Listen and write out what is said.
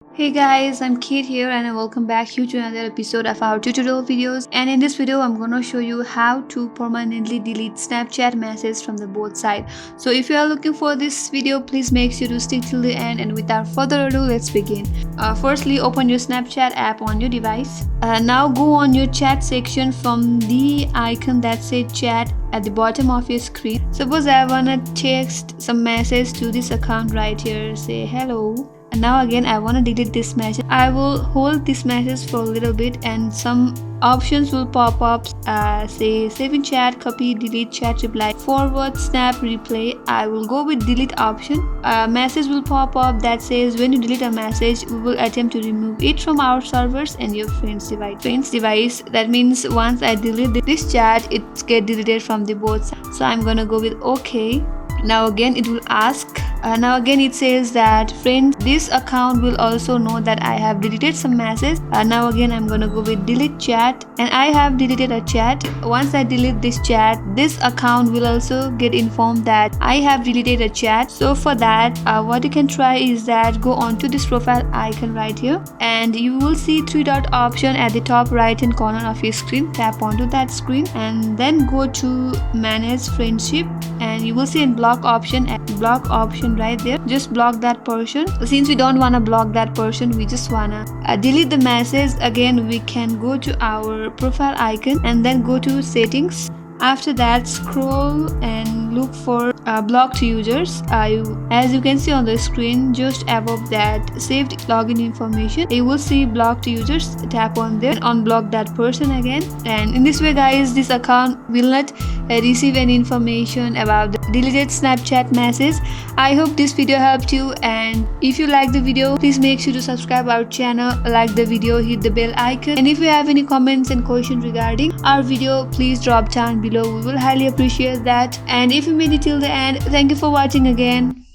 Hey guys, I'm Kate here and welcome back you to another episode of our tutorial videos. And in this video, I'm gonna show you how to permanently delete Snapchat messages from the both side. So if you are looking for this video, please make sure to stick till the end. And without further ado, let's begin. Firstly, open your Snapchat app on your device. Now go on your chat section from the icon that says chat at the bottom of your screen. Suppose I wanna text some message to this account right here. Say hello. And now again I want to delete this message. I will hold this message for a little bit and some options will pop up. Say save in chat, copy, delete chat, reply, forward, snap, replay. I will go with delete option. A message will pop up that says when you delete a message, we will attempt to remove it from our servers and your friend's device. That means once I delete this chat, it gets deleted from the both sides. So I'm gonna go with OK. Now again it will ask. Now again it says that friends, this account will also know that I have deleted some message. Now again I'm gonna go with delete chat, and I have deleted a chat. Once I delete this chat, this account will also get informed that I have deleted a chat. So for that, what you can try is that go on to this profile icon right here, and you will see three dot option at the top right hand corner of your screen. Tap onto that screen and then go to manage friendship, and you will see a block option right there. Just block that person. Since we don't want to block that person, we just wanna delete the message. Again, we can go to our profile icon and then go to settings. After that, scroll and look for blocked users. As you can see on the screen, just above that saved login information, you will see blocked users. Tap on there and unblock that person again. And in this way guys, this account will not receive any information about the deleted Snapchat message. I hope this video helped you, and if you like the video, please make sure to subscribe our channel, like the video, hit the bell icon, and if you have any comments and questions regarding our video, please drop down below. We will highly appreciate that. And if you made it till the end, thank you for watching again.